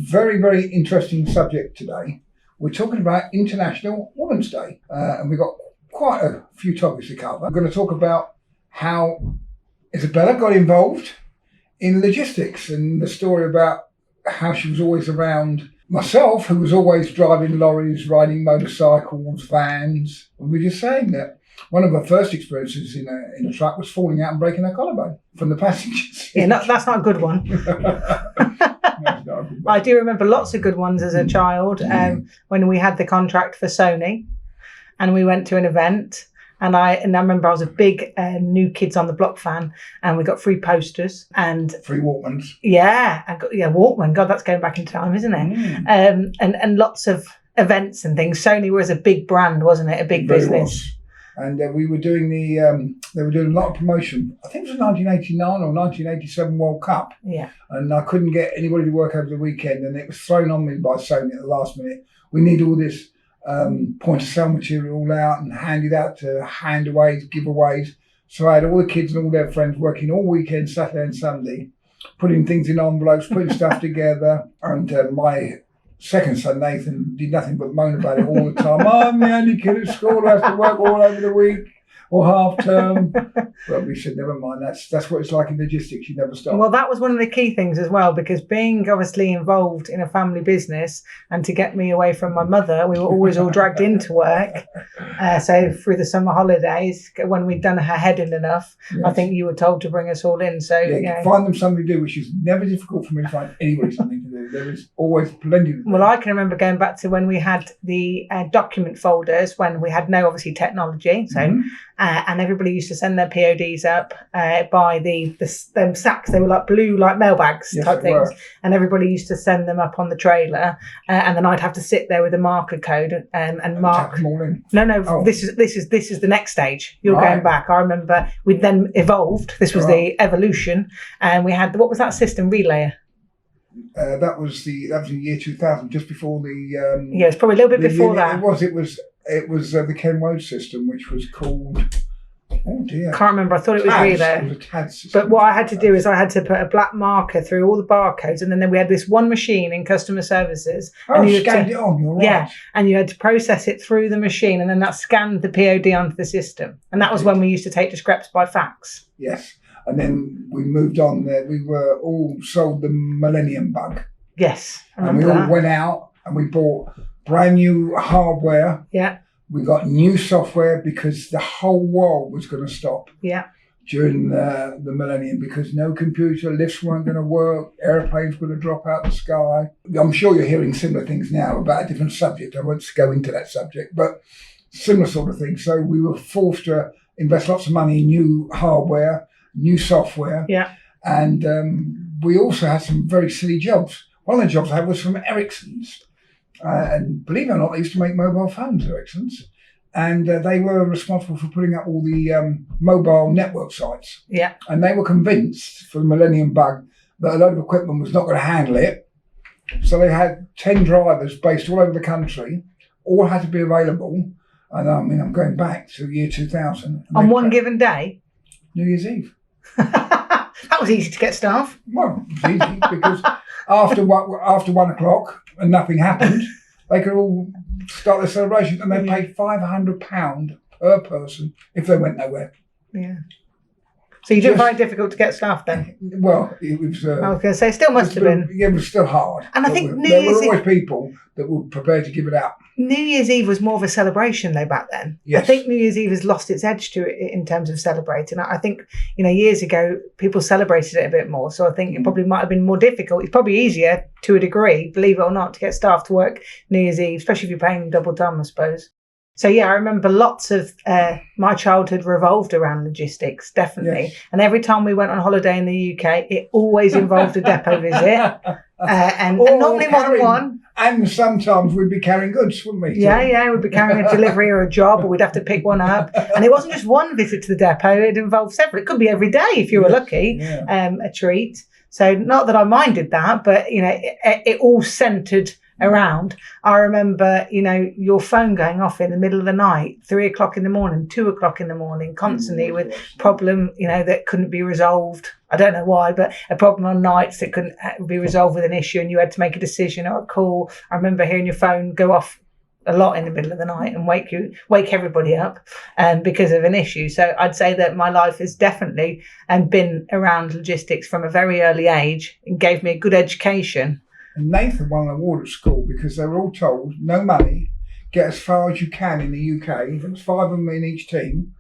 very, very interesting subject today. We're talking about International Women's Day, and we've got quite a few topics to cover. We're going to talk about how Isabella got involved in logistics and the story about how she was always around myself, who was always driving lorries, riding motorcycles, vans. And we were just saying that one of her first experiences in a truck was falling out and breaking her collarbone from the passengers. Yeah, that's not a good one. I do remember lots of good ones as a child when we had the contract for Sony and we went to an event. And I remember I was a big New Kids on the Block fan, and we got free posters and free Walkmans. Yeah, Walkman. God, that's going back in time, isn't it? And lots of events and things. Sony was a big brand, wasn't it? A big business. And we were doing they were doing a lot of promotion. I think it was the 1989 or 1987 World Cup. Yeah. And I couldn't get anybody to work over the weekend, and it was thrown on me by Sony at the last minute. We need all this point of sale material all out and handed out to handaways, giveaways. So I had all the kids and all their friends working all weekend, Saturday and Sunday, putting things in envelopes, putting stuff together. And my second son, Nathan, did nothing but moan about it all the time. I'm the only kid at school who has to work all over the week or half term. But we said, never mind, that's what it's like in logistics, you never stop. Well, that was one of the key things as well, because being obviously involved in a family business, and to get me away from my mother, we were always all dragged into work. So through the summer holidays, when we'd done her head in enough, yes. I think you were told to bring us all in. So find them something to do, which is never difficult for me to find anybody something to do. There is always plenty to do. Well, I can remember going back to when we had the document folders, when we had no obviously technology. So and everybody used to send their PODs up by them sacks. They were like blue, like mailbags type things. And everybody used to send them up on the trailer. And then I'd have to sit there with a marker code and mark. Them all in. No. Oh. This is the next stage. You're going back. I remember we then evolved. This was the evolution. And we had, what was that system? Relayer. That was the year 2000, just before the. Yeah, it's probably a little bit before that. It was the Ken Wode system, which was called. Oh dear! Can't remember. I thought it was Relayer. It was a TAD system. But what I had to do is I had to put a black marker through all the barcodes, and then we had this one machine in customer services. Oh, you scanned it on. You're right. Yeah, and you had to process it through the machine, and then that scanned the POD onto the system. And that was when we used to take the scraps by fax. Yes. And then we moved on there. We were all sold the Millennium Bug. Yes. And we all went out and we bought brand new hardware. Yeah. We got new software because the whole world was going to stop. Yeah. During the millennium, because no computer, lifts weren't going to work, airplanes were going to drop out of the sky. I'm sure you're hearing similar things now about a different subject. I won't go into that subject, but similar sort of thing. So we were forced to invest lots of money in new hardware, new software. Yeah. And we also had some very silly jobs. One of the jobs I had was from Ericsson's. And believe it or not, they used to make mobile phones, Ericsson's. And they were responsible for putting up all the mobile network sites. Yeah. And they were convinced for the Millennium Bug that a load of equipment was not going to handle it. So they had 10 drivers based all over the country, all had to be available. And I mean, I'm going back to the year 2000. On one given day? New Year's Eve. That was easy to get staff. Well, it was easy because after 1 o'clock and nothing happened, they could all start their celebrations, and they paid £500 per person if they went nowhere. Yeah. So you didn't find it difficult to get staff then? Well, it was. I was going to say, it still must have been. Yeah, it was still hard. And I think there were always people that were prepared to give it up. New Year's Eve was more of a celebration though back then. Yes. I think New Year's Eve has lost its edge to it in terms of celebrating. I think, years ago, people celebrated it a bit more. So I think it probably might have been more difficult. It's probably easier to a degree, believe it or not, to get staff to work New Year's Eve, especially if you're paying double time, I suppose. So yeah, I remember lots of my childhood revolved around logistics, definitely. Yes. And every time we went on holiday in the UK, it always involved a depot visit. And normally more than one. And sometimes we'd be carrying goods, wouldn't we? Yeah, we'd be carrying a delivery or a job, or we'd have to pick one up. And it wasn't just one visit to the depot, it involved several. It could be every day if you were lucky, a treat. So not that I minded that, but, it all centred around. I remember, your phone going off in the middle of the night, 3 o'clock in the morning, 2 o'clock in the morning, constantly with problem, that couldn't be resolved. I don't know why, but a problem on nights that couldn't be resolved with an issue, and you had to make a decision or a call. I remember hearing your phone go off a lot in the middle of the night and wake everybody up because of an issue. So I'd say that my life has definitely been around logistics from a very early age and gave me a good education. And Nathan won an award at school because they were all told, no money, get as far as you can in the UK. There was 5 of them in each team,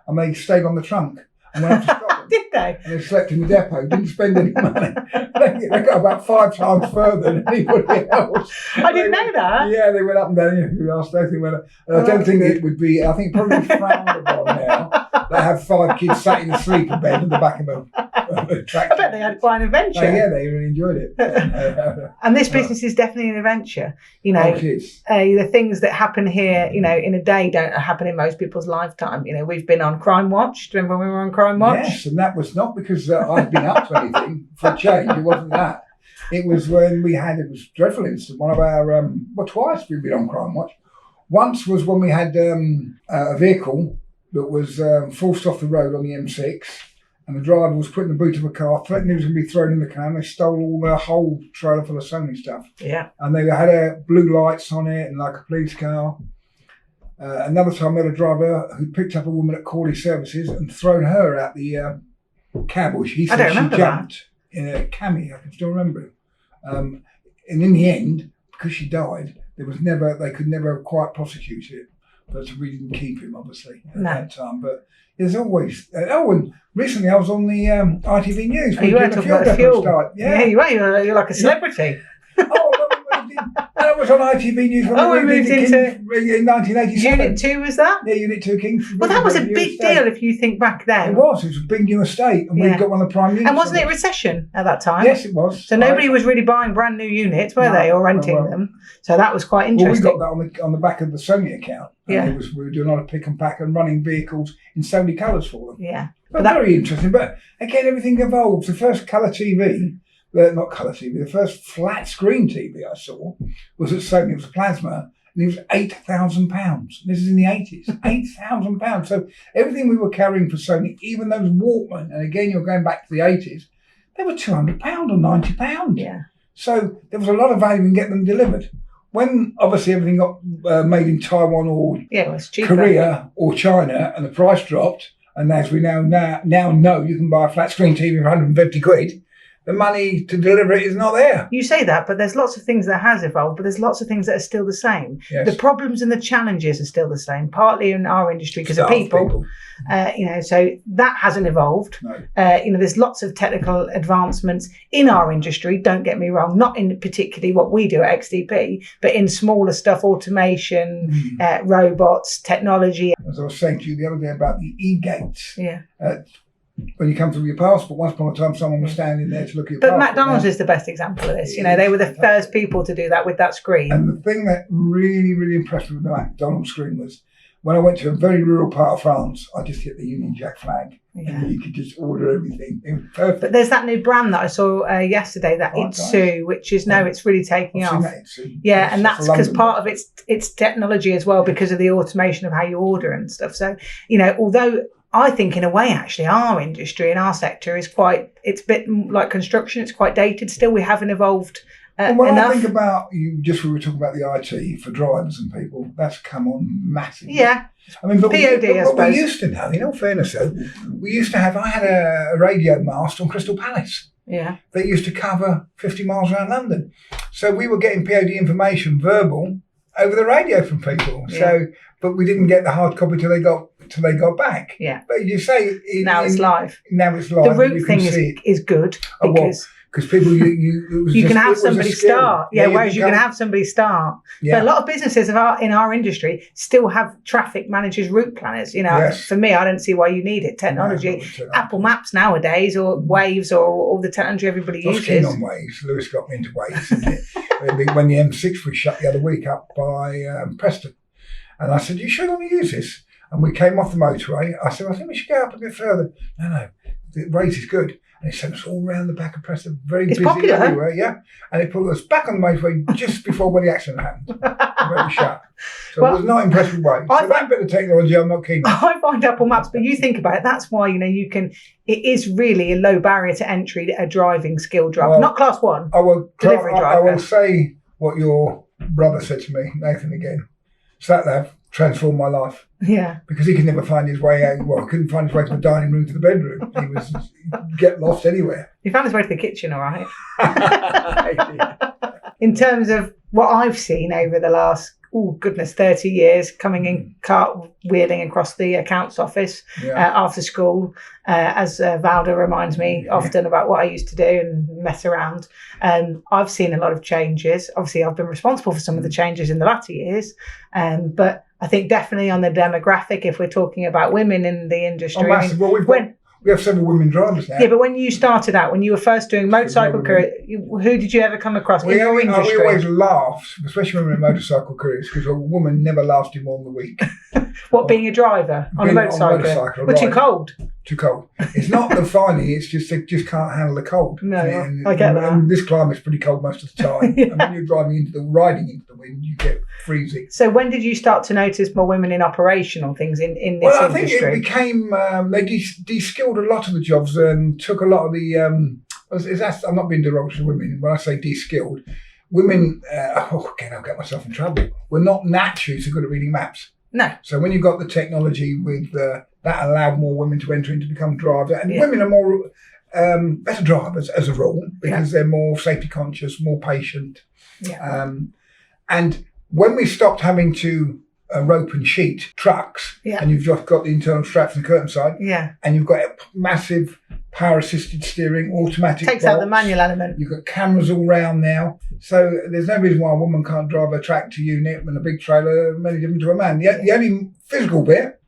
and they stayed on the trunk and went up to Scotland. Did they? And they slept in the depot, didn't spend any money. They got about 5 times further than anybody else. I didn't know that. Yeah, they went up and down. You asked Nathan, went up. And I don't think it would be, I think probably frowned upon now. They have 5 kids sat in a sleeper bed in the back of a tractor. I bet they had quite an adventure. Oh, yeah, they really enjoyed it. And this business is definitely an adventure. It is. The things that happen here, in a day don't happen in most people's lifetime. We've been on Crime Watch. Do you remember when we were on Crime Watch? Yes, and that was not because I'd been up to anything for a change. It wasn't that. It was when it was a dreadful incident. One of our, twice we've been on Crime Watch. Once was when we had a vehicle that was forced off the road on the M6, and the driver was put in the boot of a car, threatening he was going to be thrown in the can. They stole all the whole trailer full of Sony stuff. Yeah. And they had blue lights on it and like a police car. Another time, we had a driver who picked up a woman at Corley Services and thrown her out the cab, which he said she jumped in a Cammy. I can still remember it. And in the end, because she died, they could never quite prosecute it. But we didn't keep him, obviously, at that time. But there's always... and recently I was on the ITV News. You were talking about fuel. Yeah, you are. You're like a celebrity. And I was on ITV News when we moved into in 1987. Unit 2 was that? Yeah, Unit 2 Kings. Well, that was a big deal if you think back then. It was a big new estate, and we'd got one of the prime units. And wasn't it recession at that time? Yes, it was. So nobody was really buying brand new units, were they, or renting them? So that was quite interesting. Well, we got that on the back of the Sony account. Yeah. We were doing a lot of pick and pack and running vehicles in Sony colours for them. Yeah. But very interesting. But again, everything evolves. The first colour TV... not colour TV, the first flat screen TV I saw was at Sony. It was a plasma, and it was £8,000. This is in the 80s. £8,000. So everything we were carrying for Sony, even those Walkman, and again, you're going back to the 80s, they were £200 or £90. Yeah. So there was a lot of value in getting them delivered. When obviously everything got made in Taiwan or it was cheaper. Korea or China, and the price dropped, and as we now know, you can buy a flat screen TV for 150 quid. The money to deliver it is not there. You say that, but there's lots of things that has evolved, but there's lots of things that are still the same. Yes. The problems and the challenges are still the same, partly in our industry because of people. So that hasn't evolved. No. There's lots of technical advancements in our industry, don't get me wrong, not in particularly what we do at XDP, but in smaller stuff, automation, robots, technology. As I was saying to you the other day about the e-gates. Yeah. When you come through your passport, once upon a time someone was standing there to look at your passport. But McDonald's is the best example of this. They were the first people to do that with that screen. And the thing that really, really impressed me with the McDonald's screen was when I went to a very rural part of France, I just hit the Union Jack flag. Yeah. And you could just order everything. It was perfect. But there's that new brand that I saw yesterday, that Itsu, which is it's really taking off. Yeah, and that's because part of it's technology as well, because of the automation of how you order and stuff. So, although I think in a way, actually, our industry and our sector it's a bit like construction. It's quite dated still. We haven't evolved when enough. I think about we were talking about the IT for drivers and people, that's come on massively. Yeah. I mean, but POD, I suppose. We used to know, in all fairness though, I had a radio mast on Crystal Palace. Yeah. That used to cover 50 miles around London. So we were getting POD information, verbal, over the radio from people. Yeah. So, but we didn't get the hard copy till they got back. Yeah. But you say now it's live. Now it's live. The route thing is good because people you can have somebody start. Yeah, whereas you can have somebody start. Yeah. But a lot of businesses in our industry still have traffic managers, route planners. Yes. For me, I don't see why you need it. Technology, Apple Maps nowadays, or Waves, or all the technology everybody uses. I was keen on Waves. Lewis got me into Waves. When the M6 was shut the other week up by Preston. And I said, you sure you want to use this? And we came off the motorway. I said, I think we should go up a bit further. No, the rate is good. and it sent us all around the back of Preston, very It's busy popular. everywhere, yeah. And it put us back on the motorway just before when the accident happened, where we shut. So Well, it was not impressed with way. So that bit of technology, I'm not keen on. I find Apple Maps, but you think about it, that's why, you can, it is really a low barrier to entry, a driving skill driver, Well, not class one, delivery I driver. will say what your brother said to me, Nathan again. Sat nav transformed my life. Yeah. Because he could never find his way out. Well, couldn't find his way from the dining room to the bedroom. He was get lost anywhere. He found his way to the kitchen, all right. In terms of what I've seen over the last, 30 years, coming in cartwheeling across the accounts office after school, as Valda reminds me often about what I used to do and mess around. I've seen a lot of changes. Obviously, I've been responsible for some of the changes in the latter years, but I think definitely on the demographic, if we're talking about women in the industry. Massive. We have several women drivers now. Yeah, but when you started out, when you were first doing motorcycle career, who did you ever come across in your industry? We always laugh, especially when we're in motorcycle careers, because a woman never lasted more than a week. What, being a driver on a motorcycle? But too cold. Too cold. It's not the finding, it's just they just can't handle the cold. No, I get that. And this climate's pretty cold most of the time. And when you're riding into the wind, you get freezing. So when did you start to notice more women in operational things in this industry? Well, I think it became, they de-skilled a lot of the jobs and took a lot of the, I'm not being derogatory to women, when I say de-skilled, women, again, I'll get myself in trouble. We're not naturally so good at reading maps. No. So when you've got the technology with that allowed more women to enter in to become drivers, and women are more better drivers as a rule because they're more safety conscious, more patient. Yeah. And when we stopped having to rope and sheet trucks, and you've just got the internal straps and curtain side, and you've got a massive power assisted steering, automatic takes out the manual element. You've got cameras all round now, so there's no reason why a woman can't drive a tractor unit and a big trailer any different to a man. The only physical bit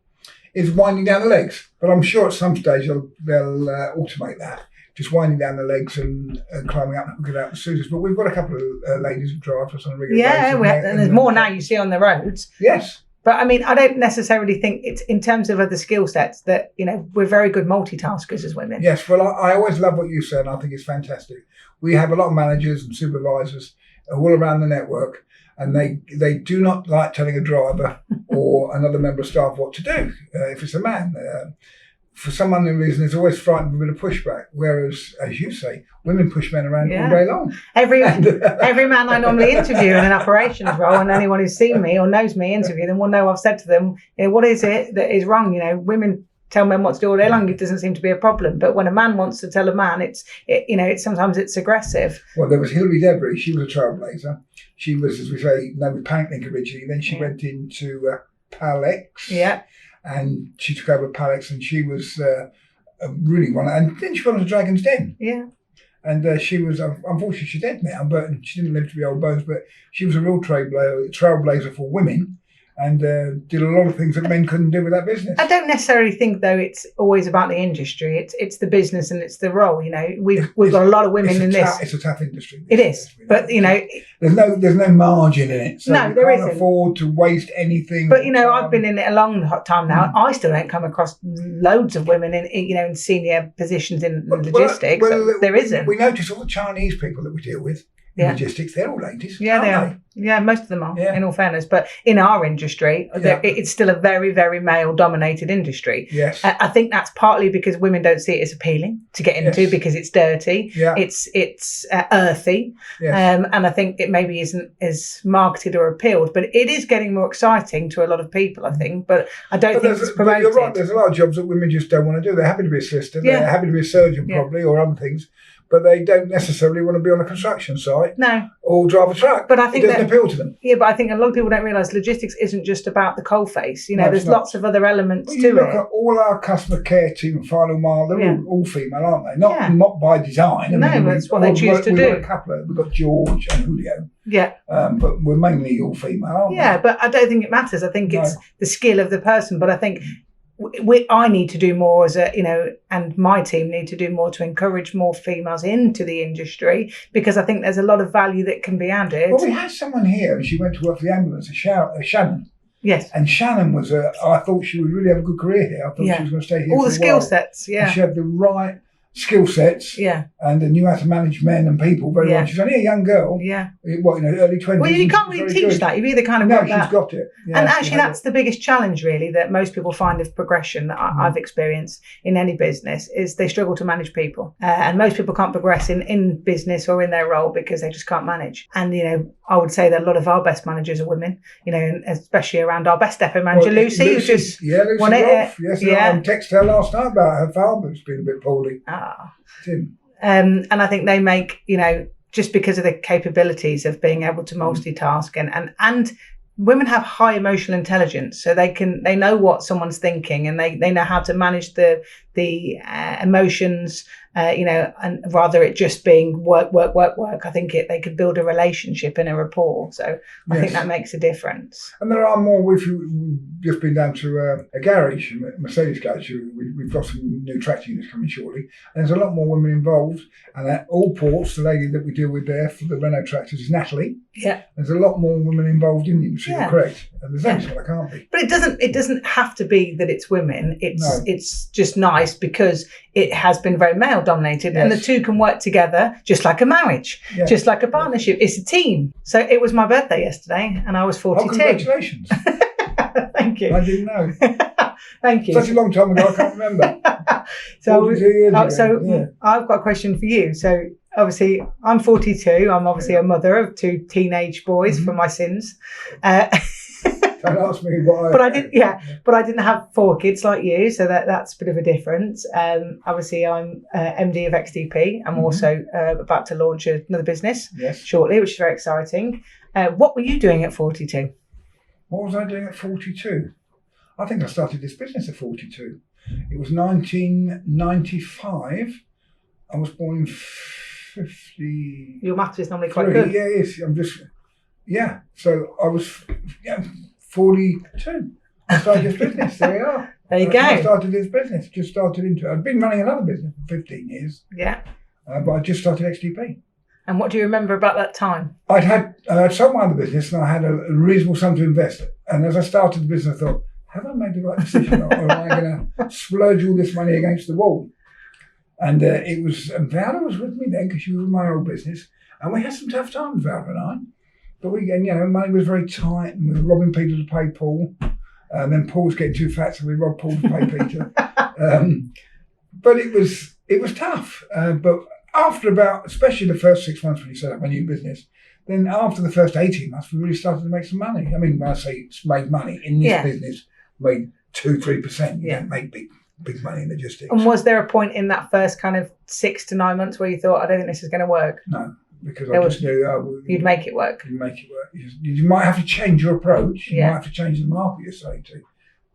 is winding down the legs, but I'm sure at some stage they'll automate that, just winding down the legs and climbing up and hooking out the scissors. But we've got a couple of ladies who drive for us on a regular basis. And there's more now you see on the roads. Yes. But I mean, I don't necessarily think it's in terms of other skill sets that, we're very good multitaskers as women. Yes, well, I always love what you said, and I think it's fantastic. We have a lot of managers and supervisors all around the network, and they do not like telling a driver or another member of staff what to do if it's a man. For some unknown reason, there's always frightened of a bit of pushback. Whereas, as you say, women push men around all day long. Every man I normally interview in an operations role, and anyone who's seen me or knows me interview them will know I've said to them, what is it that is wrong? Women tell men what to do all day long. It doesn't seem to be a problem. But when a man wants to tell a man, it's sometimes it's aggressive. Well, there was Hilary Debris. She was a trailblazer. She was, as we say, known with Panklink originally. Then she went into Palex. Yeah. And she took over Palex, and she was really one. And then she got into Dragon's Den. Yeah. And she was, unfortunately, she's dead now, but she didn't live to be old bones. But she was a real trailblazer for women, and did a lot of things that men couldn't do with that business. I don't necessarily think, though, it's always about the industry. It's the business and it's the role. We've got a lot of women in this. It's a tough industry. It is, but there's no margin in it. So no, you there can't isn't afford to waste anything. But I've been in it a long time now. I still don't come across loads of women in senior positions in logistics. There isn't. We notice all the Chinese people that we deal with. In logistics, they're all ladies. Yeah, they are. Yeah, most of them are, in all fairness. But in our industry, it's still a very, very male-dominated industry. Yes. I think that's partly because women don't see it as appealing to get into because it's dirty. Yeah. It's earthy. Yes. And I think it maybe isn't as marketed or appealed. But it is getting more exciting to a lot of people, I think. But I don't think it's promoted. But you're right, there's a lot of jobs that women just don't want to do. They're happy to be a solicitor. They're happy to be a surgeon probably or other things. But they don't necessarily want to be on a construction site. No. Or drive a truck. But I think it doesn't appeal to them. Yeah, but I think a lot of people don't realise logistics isn't just about the coalface. There's lots of other elements to it. Look at all our customer care team at Final Mile, they're all female, aren't they? Not by design. That's what they choose to do. We've got a couple we've got George and Julio. Yeah. But we're mainly all female, aren't we? Yeah, but I don't think it matters. I think it's the skill of the person. But I think I need to do more and my team need to do more to encourage more females into the industry, because I think there's a lot of value that can be added. Well, we had someone here and she went to work for the ambulance, Shannon. Yes. And Shannon was I thought she would really have a good career here. I thought she was going to stay here all for the a skill while. sets, And she had the right skill sets, Yeah. and knew how to manage men and people very well. She's only a young girl. Yeah. What, early 20s. Well, you can't really teach that. You've either kind of got that. She's got it. Yeah, and actually, that's the biggest challenge, really, that most people find of progression that I've experienced in any business is they struggle to manage people. And most people can't progress in business or in their role because they just can't manage. And, I would say that a lot of our best managers are women, and especially around our best depot manager, Lucy, who just won it. Yes, I texted her last night about her father's been a bit poorly. Tim. And I think they make, just because of the capabilities of being able to multitask and women have high emotional intelligence, so they know what someone's thinking, and they know how to manage the emotions, and rather it just being work. I think they could build a relationship and a rapport. So I think that makes a difference. And there are more. We've just been down to a garage, a Mercedes garage. We've got some new tractor units coming shortly, and there's a lot more women involved. And at all ports, the lady that we deal with there for the Renault tractors is Natalie. Yeah. There's a lot more women involved in the industry. You're correct. And there's only one I can't be. But it doesn't have to be that it's women. It's just nice because it has been very male dominated, and the two can work together just like a marriage, just like a partnership. It's a team. So it was my birthday yesterday, and I was 42. Oh, congratulations! Thank you. I didn't know. Thank you. Such a long time ago, I can't remember. 42 years ago. I've got a question for you. So obviously, I'm 42. I'm obviously a mother of 2 teenage boys for my sins. Don't ask me what but I didn't have 4 kids like you, so that's a bit of a difference. Obviously, I'm MD of XDP. I'm also about to launch another business shortly, which is very exciting. What were you doing at 42? What was I doing at 42? I think I started this business at 42. It was 1995. I was born in 50. Your maths is normally quite good. Yeah, it is. So I was 42. I started this business. There we are. There you go. I started this business. Just started into it. I've been running another business for 15 years. Yeah. But I just started XDP. And what do you remember about that time? I'd sold my other business, and I had a reasonable sum to invest. And as I started the business, I thought, have I made the right decision, or am I going to splurge all this money against the wall? And Vala was with me then because she was in my old business, and we had some tough times, Vala and I. But money was very tight, and we were robbing Peter to pay Paul. And then Paul was getting too fat, so we robbed Paul to pay Peter. But it was tough. But after especially the first 6 months when you set up a new business, then after the first 18 months, we really started to make some money. I mean, when I say made money in this business, made 2-3%. You don't make big money in logistics. And was there a point in that first kind of 6 to 9 months where you thought, I don't think this is going to work? No. Because I just knew you'd make it work. You'd make it work. You might have to change your approach. You might have to change the market you're selling to,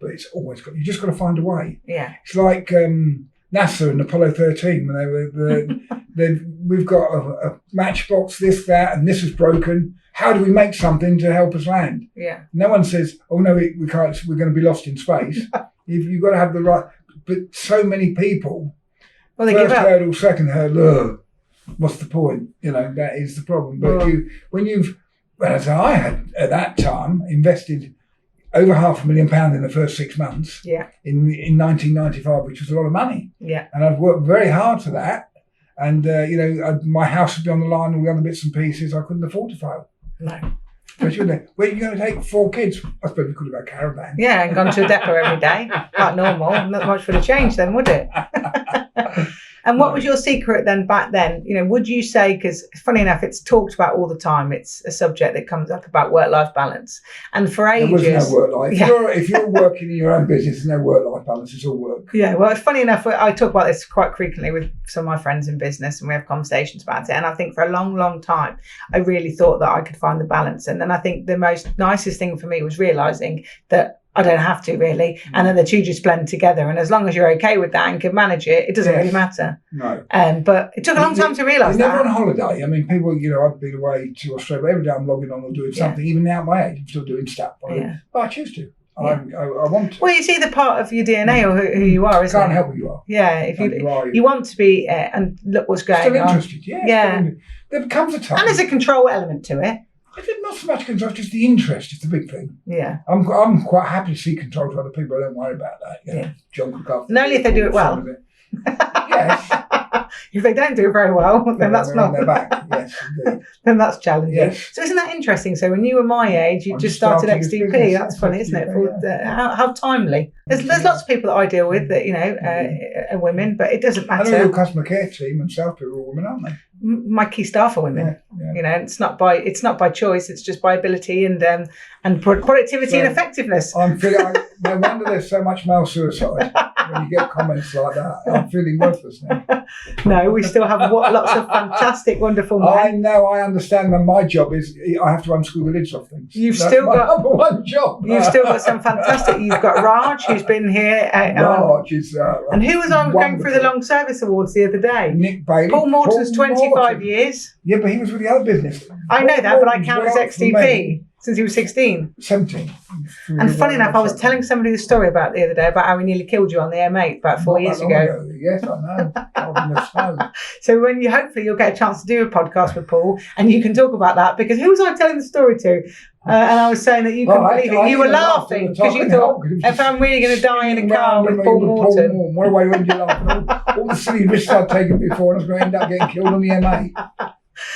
but it's always you just got to find a way. Yeah, it's like NASA and Apollo 13 when they were we've got a matchbox, this, that, and this is broken. How do we make something to help us land? Yeah. No one says, oh no, we can't. We're going to be lost in space. You've got to have the right. But so many people. Well, they first give up. hurdle, second hurdle. What's the point? That is the problem. But as I had at that time invested over £500,000 in the first 6 months. Yeah. In 1995, which was a lot of money. Yeah. And I'd worked very hard for that. And my house would be on the line, all the other bits and pieces. I couldn't afford to fail. No. But where are you going to take 4 kids? I suppose we could have got a caravan. Yeah, and gone to a depot every day, like normal. Not much would have changed then, would it? And what was your secret then back then? Would you say, because funny enough, it's talked about all the time. It's a subject that comes up about work-life balance. And for ages... There was no work-life. If you're working in your own business, there's no work-life balance. It's all work. Yeah, well, it's funny enough, I talk about this quite frequently with some of my friends in business, and we have conversations about it. And I think for a long, long time, I really thought that I could find the balance. And then I think the nicest thing for me was realising that I don't have to really, and then the two just blend together. And as long as you're okay with that and can manage it, it doesn't really matter. No. But it took a long time to realise that. Never on holiday. I mean, people, I've been away to Australia. Every day I'm logging on or doing something. Even now at my age, I'm still doing stuff. But I choose to. I want to. Well, it's either part of your DNA or who you are, isn't it? Can't help who you are. Yeah, if you want to be, and look what's going on. Still interested, yeah. There comes a time. And there's a control element to it. Not so much control, just the interest is the big thing. Yeah. I'm quite happy to see control to other people. I don't worry about that. John could go. And only if they do it well. Yes. If they don't do it very well, then that's not. On their back. Yes, indeed. Then that's challenging. Yes. So isn't that interesting? So when you were my age, you just started XDP. That's funny, isn't it? How timely. There's lots of people that I deal with that are women, but it doesn't matter. And your customer care team and sales people are women, aren't they? My key staff are women. Yeah. It's not by choice. It's just by ability and productivity and effectiveness. I'm feeling. No wonder there's so much male suicide when you get comments like that. I'm feeling worthless now. No, we still have lots of fantastic, wonderful men. I know. I understand that my job is I have to unscrew the lids off things. That's my number one job. You've still got some fantastic. You've got Raj, who's been here. Raj is. And who was I going through the Long Service Awards the other day? Nick Bailey. Paul Morton's 25 years. Yeah, but he was with the other business. I know that, but I count as XDP since he was 16. 17. And funny enough, I was telling somebody the story about the other day about how he nearly killed you on the M8 about 4 years ago. Yes, I know. So when hopefully you'll get a chance to do a podcast with Paul and you can talk about that, because who was I telling the story to? And I was saying that you couldn't believe it. You were laughing because you thought, if I'm really going to die in a car with Paul Morton. What a way when you laugh. All the silly risks I'd taken before, and I was going to end up getting killed on the M8.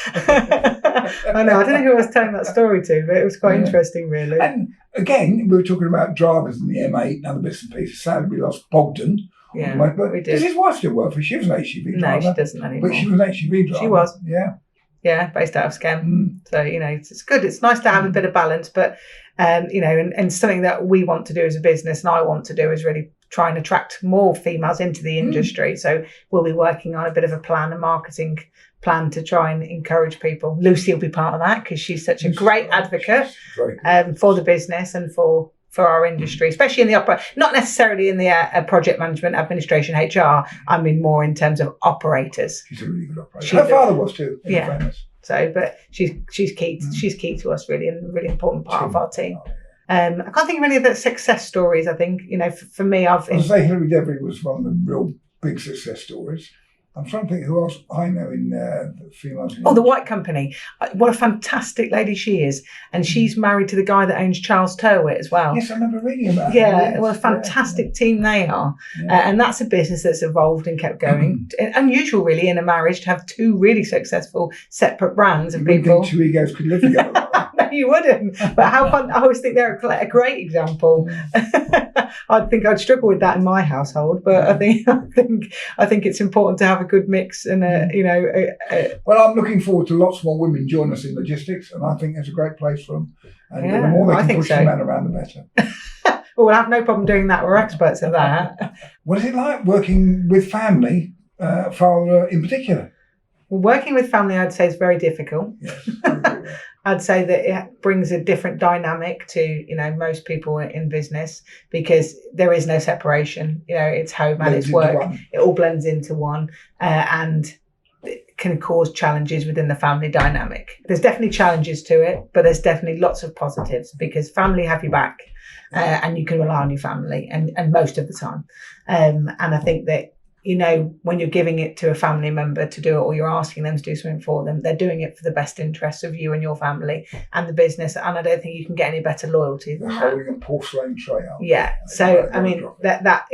I know. I don't know who I was telling that story to, but it was quite interesting, really. And again, we were talking about drivers in the M8 and other bits and pieces. Sadly, we lost Bogdan. Yeah, but we did. Does his wife still work for? She was an HGV driver. No, she doesn't anymore. But she was an HGV driver. She was. Yeah. Yeah, based out of Skem. So, it's good. It's nice to have a bit of balance, but, and something that we want to do as a business and I want to do is really try and attract more females into the industry. So we'll be working on a bit of a marketing plan to try and encourage people. Lucy will be part of that because she's such a great advocate for the business and for our industry, especially in the not necessarily in the project management, administration, HR. I mean more in terms of operators. She's a really good operator. Her father was too. Yeah. Famous. So, but she's key. She's key to us really, and a really important part of our team. I can't think of any of the success stories. I think for me, I'd say Hilary Devery was one of the real big success stories. I'm trying to think who else I know in the females. The White Company. What a fantastic lady she is. And she's married to the guy that owns Charles Turwitt as well. Yes, I remember reading about that. Yeah, what a fantastic team they are. Yeah. And that's a business that's evolved and kept going. Unusual, really, in a marriage to have two really successful separate brands of people. Think two egos could live together. No, you wouldn't. But how fun! I always think they're a great example. I think I'd struggle with that in my household, but I think it's important to have a good mix and Well, I'm looking forward to lots more women join us in logistics, and I think it's a great place for them. And the more they can push the men around, the better. Well, we'll have no problem doing that. We're experts at that. What is it like working with family, father in particular? Well, working with family, I'd say, is very difficult. Yes, I'd say that it brings a different dynamic to most people in business because there is no separation. It's home and it's work. It all blends into one, and it can cause challenges within the family dynamic. There's definitely challenges to it, but there's definitely lots of positives because family have your back, and you can rely on your family, and most of the time. And I think that when you're giving it to a family member to do it or you're asking them to do something for them, they're doing it for the best interests of you and your family and the business. And I don't think you can get any better loyalty than that. Holding a porcelain tray up. Yeah. So, I mean, that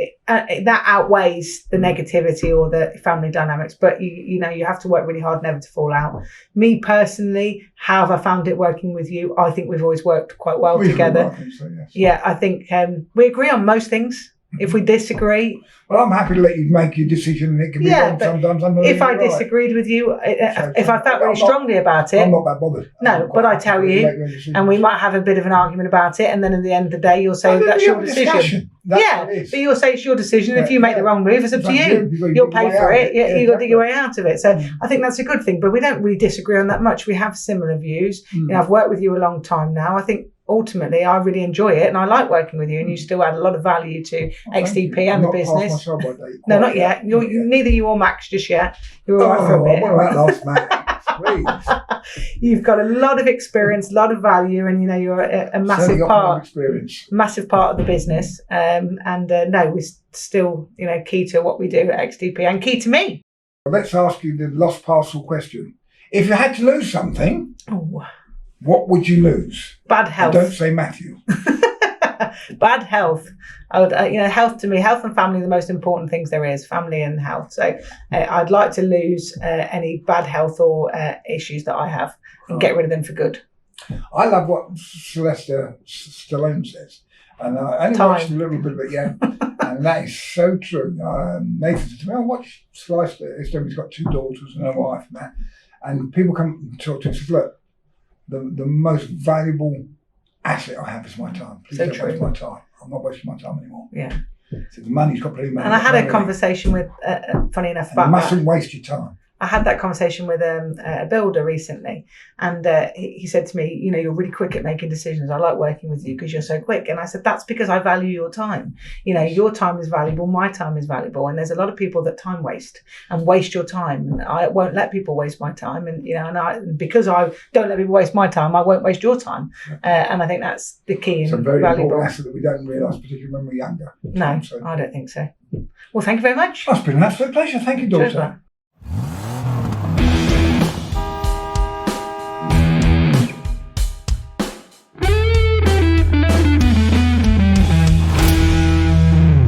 outweighs the negativity or the family dynamics. But, you have to work really hard never to fall out. Me personally, how have I found it working with you? I think we've always worked quite well together. I think so, yes. Yeah, I think we agree on most things. If we disagree... Well, I'm happy to let you make your decision, and it can be wrong sometimes. If I disagreed with you, if I felt really strongly about it... I'm not that bothered. No, but I tell you, and we might have a bit of an argument about it, and then at the end of the day, you'll say that's your decision. But you'll say it's your decision. If you make the wrong move, it's up to you. You'll pay for it. You've got to dig your way out of it. So I think that's a good thing, but we don't really disagree on that much. We have similar views. I've worked with you a long time now. I think ultimately I really enjoy it and I like working with you, and you still add a lot of value to XDP and the business. No, not yet. Neither you or Max just yet. You're all right for a bit. What about last Max? Please. You've got a lot of experience, a lot of value, and you're a massive part of the business. No, we're still key to what we do at XDP and key to me. Let's ask you the Lost Parcel question. If you had to lose something, what would you lose? Bad health. Don't say Matthew. Bad health. I would, health to me, health and family are the most important things there is. Family and health. So I'd like to lose any bad health or issues that I have and get rid of them for good. I love what Sylvester Stallone says, and I only watched a little bit of it, yeah, and that is so true. Nathan said to me, I watched Sylvester. He's got 2 daughters and a wife and that, and people come and talk to him and says, look, the most valuable asset I have is my time. Please don't waste my time. I'm not wasting my time anymore. Yeah. So the money's got plenty of money. And I had a conversation with, funny enough, about you mustn't waste your time. I had that conversation with a builder recently, and he said to me, you're really quick at making decisions. I like working with you because you're so quick. And I said, that's because I value your time. Your time is valuable. My time is valuable. And there's a lot of people that time waste and waste your time. And I won't let people waste my time. And, because I don't let people waste my time, I won't waste your time. And I think that's the key. It's a very important asset that we don't realise, particularly when we're younger. No, I don't think so. Well, thank you very much. That's been an absolute pleasure. Thank you, daughter.